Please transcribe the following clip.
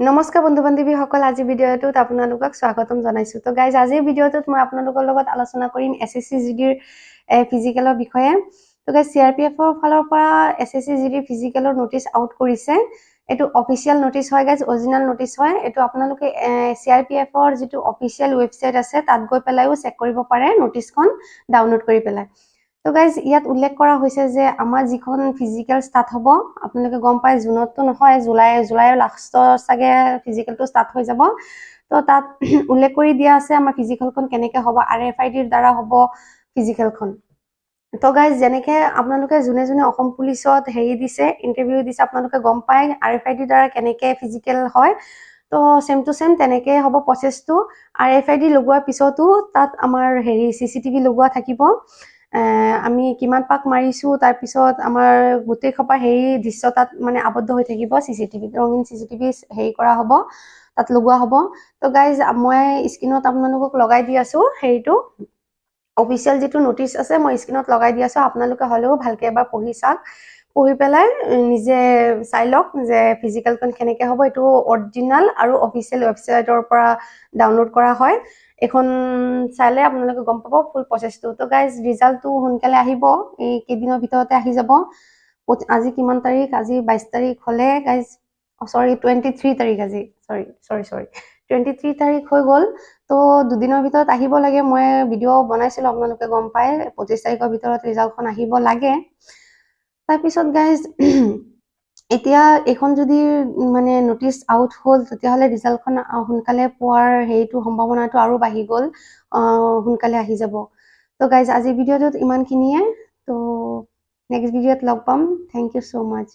নমস্কাৰ বন্ধু বান্ধৱীসকল, আজি ভিডিঅ'টোত আপোনালোকক স্বাগতম জনাইছোঁ। তো গাইজ, আজিৰ ভিডিঅ'টোত মই আপোনালোকৰ লগত আলোচনা কৰিম SSC GDৰ ফিজিকেলৰ বিষয়ে। তো গাইজ, CRPFৰ ফালৰ পৰা SSC GDৰ ফিজিকেলৰ নটিচ আউট কৰিছে। এইটো অফিচিয়েল নটিচ হয় গাইজ, অৰিজিনেল নটিচ হয়। এইটো আপোনালোকে CRPFৰ যিটো অফিচিয়েল ৱেবছাইট আছে তাত গৈ পেলাইও চেক কৰিব পাৰে, নটিচখন ডাউনলোড কৰি পেলাই। তো গাইজ, ইয়াত উল্লেখ কৰা হৈছে যে আমাৰ যিখন ফিজিকেল ষ্টাৰ্ট হ'ব, আপোনালোকে গম পায় জুনততো নহয়, জুলাইৰ লাষ্টৰ চাগে ফিজিকেলটো ষ্টাৰ্ট হৈ যাব। তো তাত উল্লেখ কৰি দিয়া আছে আমাৰ ফিজিকেলখন কেনেকৈ হ'ব, RFIDৰ দ্বাৰা হ'ব ফিজিকেলখন। তো গাইজ, যেনেকৈ আপোনালোকে যোনে যোনে অসম পুলিচত দিছে, ইণ্টাৰভিউ দিছে, আপোনালোকে গম পায় RFIDৰ দ্বাৰা কেনেকৈ ফিজিকেল হয়। তো চেম টু চেম তেনেকৈ হ'ব প্ৰচেছটো। RFID লগোৱাৰ পিছতো তাত আমাৰ CCTV লগোৱা থাকিব। আমি কিমান পাক মাৰিছোঁ, তাৰপিছত আমাৰ গোটেই খোপা দৃশ্য তাত মানে আবদ্ধ হৈ থাকিব। CCTV ৰঙীন CCTV কৰা হ'ব, তাত লগোৱা হ'ব। তো গাইজ, মই স্ক্ৰীনত আপোনালোকক লগাই দি আছোঁ অফিচিয়েল যিটো নটিচ আছে, মই স্ক্ৰীনত লগাই দি আছোঁ। আপোনালোকে হ'লেও ভালকৈ এবাৰ পঢ়ি চাওক, পঢ়ি পেলাই নিজে চাই লওক যে ফিজিকেলখন কেনেকৈ হ'ব। এইটো অৰিজিনেল আৰু অফিচিয়েল ৱেবছাইটৰ পৰা ডাউনলোড কৰা হয়। এখন চালে আপোনালোকে গম পাব ফুল প্ৰচেছটো। তো গাইজ, ৰিজাল্টটো সোনকালে আহিব, এই কেইদিনৰ ভিতৰতে আহি যাব। আজি কিমান তাৰিখ? আজি 22 তাৰিখ হ'লে গাইজ, 23 তাৰিখ আজি, চৰি 23 তাৰিখ হৈ গ'ল। তো দুদিনৰ ভিতৰত আহিব লাগে। মই ভিডিঅ' বনাইছিলোঁ, আপোনালোকে গম পায় 25 তাৰিখৰ ভিতৰত ৰিজাল্টখন আহিব লাগে। তাৰপিছত গাইজ, এতিয়া এইখন যদি মানে নটিচ আউট হ'ল, তেতিয়াহ'লে ৰিজাল্টখন সোনকালে পোৱাৰ সম্ভাৱনাটো আৰু বাঢ়ি গ'ল, সোনকালে আহি যাব। তো গাইজ, আজিৰ ভিডিঅ'টোত ইমানখিনিয়ে। তো নেক্সট ভিডিঅ'ত লগ পাম। Thank you so' much.